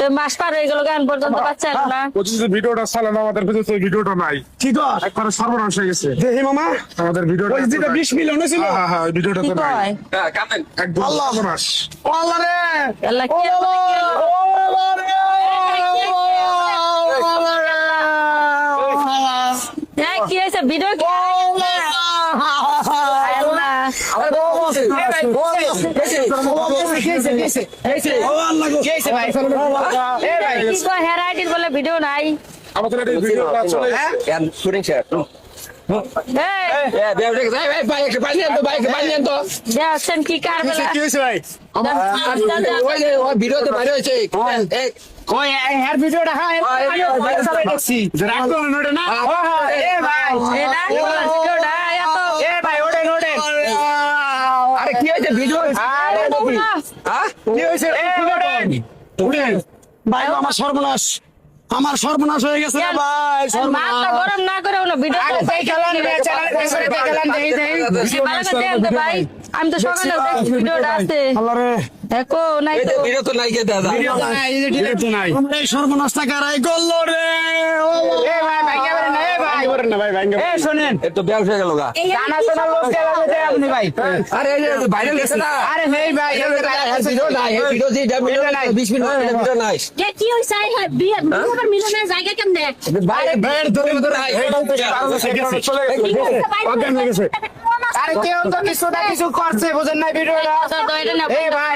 তো মাস পার হয়ে গেল গান পর্যন্ত বাচ্চা এলো না। যে ভিডিওটা চালানো আমাদের ভিতরে তো ভিডিওটা নাই। ঠিক একবারে সর্বনাশ হয়ে গেছে। দেখি মামা আমাদের ভিডিওটা ওই যেটা 20 মিলিয়ন ছিল। হ্যাঁ হ্যাঁ ওই ভিডিওটা কি তো নাই। কয় একদম সর্বনাশ। আল্লাহ রে আল্লাহ কি কি হয়েছে ভিডিও কি হেরাইটির বলে ভিডিও নাই। আমাদের এই ভিডিওটা চলে দেখছেন কি কার বেলা কি হইছে ভাই ভিডিওতে বাইরে হয়েছে ওই এর ভিডিওটা হ্যাঁ সবাই দেখছি রাগ করো না না এ ভাই ভিডিওটা এত এ ভাই ওড়েন ওড়েন আরে কি হয়েছে ভিডিও কি হইছে ওড়েন ওড়েন ভাই আমার সর্বনাশ হয়ে গেছে রে ভাই মাথা গরম না করে হলো ভিডিও ভাই আমি তো সকালে ভিডিওটা আছে আল্লাহ রে দেখো নাই তো ভিডিও তো নাই গে দাদা আমরা এই সর্বনাশটা কারাই করলো রে এ ভাই ভাঙ্গা বলেন না এ ভাই বলেন না ভাই ভাঙ্গা এ শুনেন এ তো ব্যবসা হয়ে গেল গা জানা শোনা লোক কে আপনি ভাই আরে এই যে ভাইরাল গেছে না আরে হেই ভাই ভিডিও নাই এই ভিডিও যে ভিডিও নাই 20 মিনিট ভিডিও নাই যে কি হইছে বিয়ে বিয়ে মিলনের জায়গা কেমনে বাইরে ভাইয়ের ধরে নাই চলে অজ্ঞান হয়ে গেছে আরে কেউ তো কিছু করছে বুঝেন না ভিডিওটা এই ভাই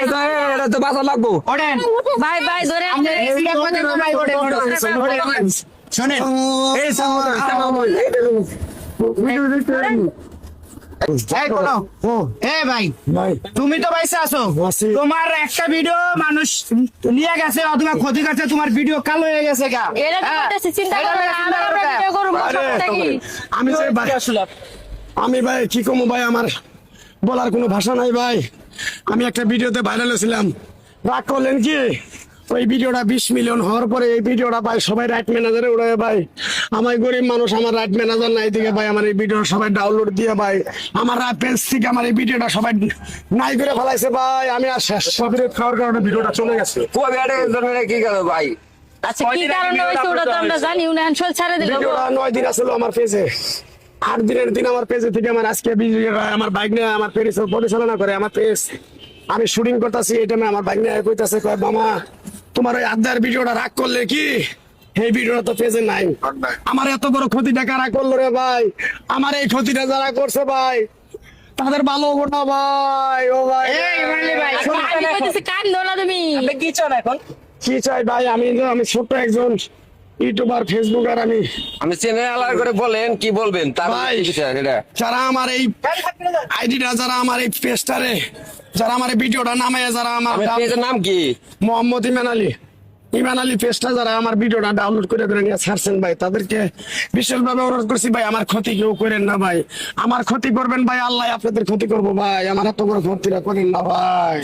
এটা তো বাসা লাগবো ওড়েন ভাই ভাই ধরে এইটা কোথায় ভাই ওড়েন শুনেন এই তুমি তো বাইসে আছো তোমার একটা ভিডিও মানুষ নিয়ে গেছে অথবা ক্ষতি করছে তোমার ভিডিও কালো হয়ে গেছে গা এরা তো করতেছে চিন্তা করে আমরা ভিডিও করব কি আমি যে ভাই আমি ভাই কি কমু ভাই আমার বলার কোনো ভাষা নাই ভাই আমি একটা ভিডিওতে ভাইরাল হয়েছিলাম রাগ করলেন কি ওই ভিডিওটা 20 মিলিয়ন হওয়ার পরে এই ভিডিওটা ভাই সবাই রাইট ম্যানেজারে উড়ায় ভাই আমার গরিব মানুষ আমার রাইট ম্যানেজার নাই দিকে ভাই আমার এই ভিডিও সবাই ডাউনলোড দিয়ে ভাই আমার পেজ থেকে আমার এই ভিডিওটা সবাই নাই করে ফেলাইছে ভাই আমি আর শেষ কপিরাইট খাওয়ার কারণে ভিডিওটা চলে গেছে। কই বেড়ে ধরে কি করে ভাই আচ্ছা কি কারণে হইছে ওটা তো আমরা জানি না আনসল ছেড়ে দিল ভিডিওটা 9 দিন আসলো আমার পেজে 8 দিনের দিন আমার পেজে থেকে আমার আজকে আমার বাইক নিয়ে আমার পেজ পরিচালনা করে আমার পেজ আমি শুটিং করতেছি এই টাইমে আমার বাইক নিয়ে কইতাছে কয় মামা তোমার ওই আদার ভিডিওটা রাগ করলে কি এই ভিডিওটা তো পেজে নাই আমার এত বড় ক্ষতিটা কারা করলো রে ভাই আমার এই ক্ষতিটা যারা করছে ভাই তাদের ভালো হবো না ভাই ও ভাই আমি কইতেছি কান দোলা তুমি কি চাই ভাই আমি ছোট্ট একজন ইউটিউবার ফেসবুকার আমি চ্যানেল আলাদা করে বলেন কি বলবেন তার ভাই, এটা যারা আমার এই আইডিটা যারা আমার এই পেজটারে যারা আমার এই ভিডিওটা নামে যারা আমার পেজের নাম কি মোহাম্মদ ইমান আলী পেজটা যারা আমার ভিডিওটা ডাউনলোড করে নিয়ে ছাড়ছেন ভাই তাদেরকে বিশেষভাবে অনুরোধ করছি ভাই আমার ক্ষতি কেউ করেন না ভাই আমার ক্ষতি করবেন ভাই আল্লাহ আপনাদের ক্ষতি করবো ভাই আমার এত বড় ক্ষতিটা করেন না ভাই।